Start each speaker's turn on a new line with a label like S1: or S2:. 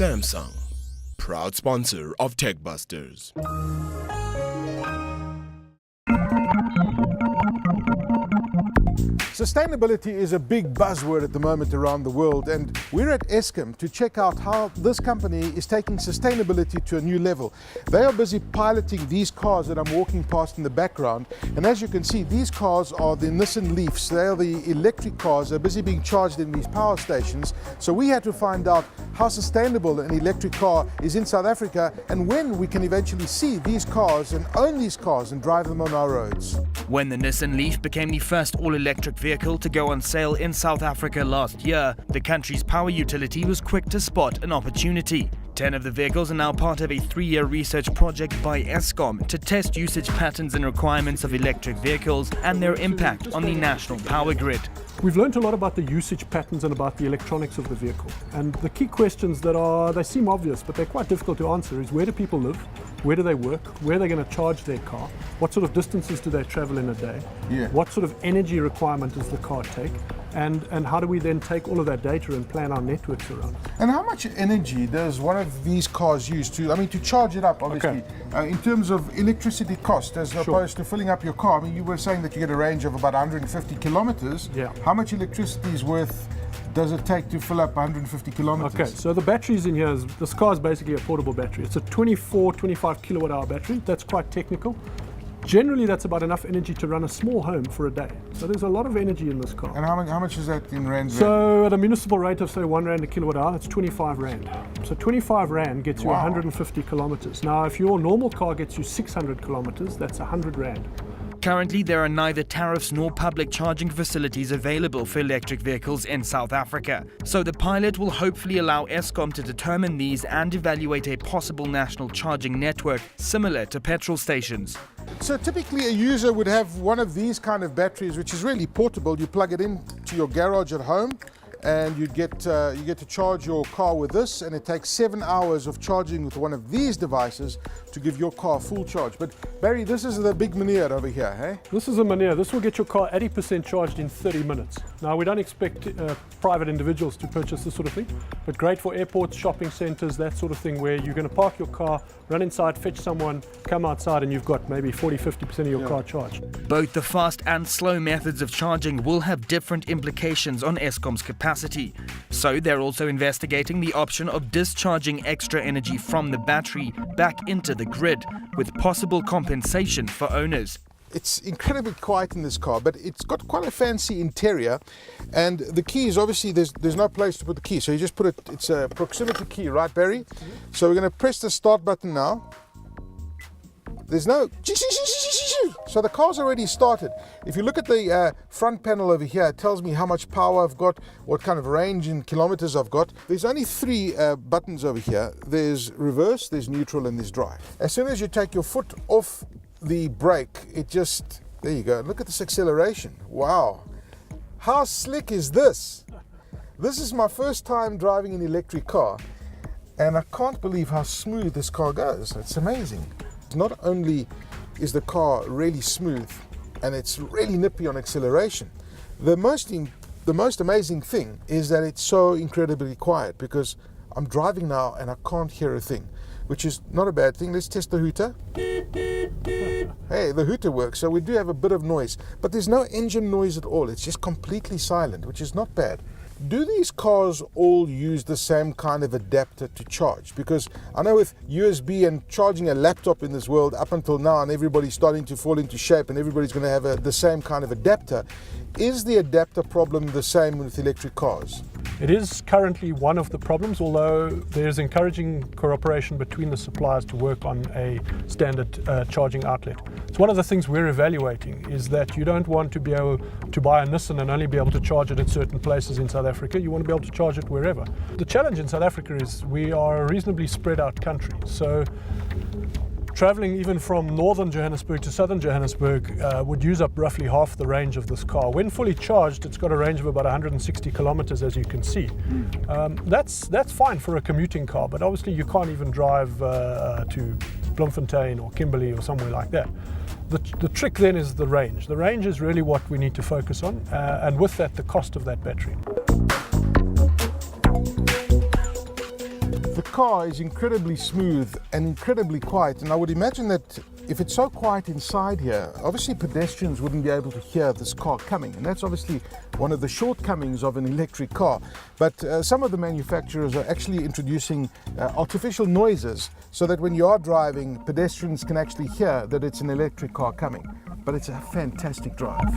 S1: Samsung, proud sponsor of TechBusters.
S2: Sustainability is a big buzzword at the moment around the world, and we're at Eskom to check out how this company is taking sustainability to a new level. They are busy piloting these cars that I'm walking past in the background, and as you can see, these cars are the Nissan Leafs. They are the electric cars. They're busy being charged in these power stations. So we had to find out how sustainable an electric car is in South Africa and when we can eventually see these cars and own these cars and drive them on our roads.
S3: When the Nissan Leaf became the first all-electric vehicle to go on sale in South Africa last year, the country's power utility was quick to spot an opportunity. 10 of the vehicles are now part of a 3-year research project by Eskom to test usage patterns and requirements of electric vehicles and their impact on the national power grid.
S4: We've learned a lot about the usage patterns and about the electronics of the vehicle. And the key questions they seem obvious, but they're quite difficult to answer is: where do people live? Where do they work? Where are they going to charge their car? What sort of distances do they travel in a day? What sort of energy requirement does the car take? And how do we then take all of that data and plan our networks around it?
S2: And how much energy does one of these cars use to charge it up, obviously, in terms of electricity cost as opposed to filling up your car? I mean, you were saying that you get a range of about 150 kilometers.
S4: Yeah.
S2: How much electricity does it take to fill up 150 kilometers?
S4: Okay, so the batteries in here, this car is basically a portable battery. It's a 25 kilowatt hour battery. That's quite technical. Generally, that's about enough energy to run a small home for a day. So there's a lot of energy in this car.
S2: And how much is that in rand?
S4: So at a municipal rate of say 1 rand a kilowatt hour, it's 25 rand. So 25 rand gets you 150 kilometers. Now, if your normal car gets you 600 kilometers, that's 100 rand.
S3: Currently, there are neither tariffs nor public charging facilities available for electric vehicles in South Africa. So the pilot will hopefully allow Eskom to determine these and evaluate a possible national charging network similar to petrol stations.
S2: So typically a user would have one of these kind of batteries, which is really portable. You plug it into your garage at home, and you get to charge your car with this, and it takes 7 hours of charging with one of these devices to give your car full charge. But Barry, this is the big meneer over here, hey?
S4: This is a meneer. This will get your car 80% charged in 30 minutes. Now, we don't expect private individuals to purchase this sort of thing, but great for airports, shopping centers, that sort of thing, where you're going to park your car, run inside, fetch someone, come outside, and you've got maybe 40-50% of your car charged.
S3: Both the fast and slow methods of charging will have different implications on Eskom's capacity. So they're also investigating the option of discharging extra energy from the battery back into the grid, with possible compensation for owners.
S2: It's incredibly quiet in this car, but it's got quite a fancy interior, and the key is obviously there's no place to put the key, so you just put it. It's a proximity key, right, Barry? So we're going to press the start button now. There's no, so the car's already started. If you look at the front panel over here, it tells me how much power I've got, what kind of range in kilometers I've got. There's only 3 buttons over here. There's reverse, there's neutral, and there's drive. As soon as you take your foot off the brake, there you go. Look at this acceleration. Wow. How slick is this? This is my first time driving an electric car, and I can't believe how smooth this car goes. It's amazing. Not only is the car really smooth and it's really nippy on acceleration, the most amazing thing is that it's so incredibly quiet, because I'm driving now and I can't hear a thing, which is not a bad thing. Let's test the hooter. Hey, the hooter works, so we do have a bit of noise, but there's no engine noise at all. It's just completely silent, which is not bad. Do these cars all use the same kind of adapter to charge? Because I know with USB and charging a laptop in this world up until now, and everybody's starting to fall into shape and everybody's going to have the same kind of adapter. Is the adapter problem the same with electric cars?
S4: It is currently one of the problems, although there's encouraging cooperation between the suppliers to work on a standard charging outlet. So one of the things we're evaluating is that you don't want to be able to buy a Nissan and only be able to charge it at certain places in South Africa. You want to be able to charge it wherever. The challenge in South Africa is we are a reasonably spread out country. So traveling even from northern Johannesburg to southern Johannesburg would use up roughly half the range of this car. When fully charged, it's got a range of about 160 kilometers, as you can see. That's fine for a commuting car, but obviously you can't even drive to Bloemfontein or Kimberley or somewhere like that. The trick then is the range. The range is really what we need to focus on, and with that, the cost of that battery.
S2: the car is incredibly smooth and incredibly quiet, and I would imagine that if it's so quiet inside here, obviously pedestrians wouldn't be able to hear this car coming, and that's obviously one of the shortcomings of an electric car. But some of the manufacturers are actually introducing artificial noises so that when you are driving, pedestrians can actually hear that it's an electric car coming. But it's a fantastic drive.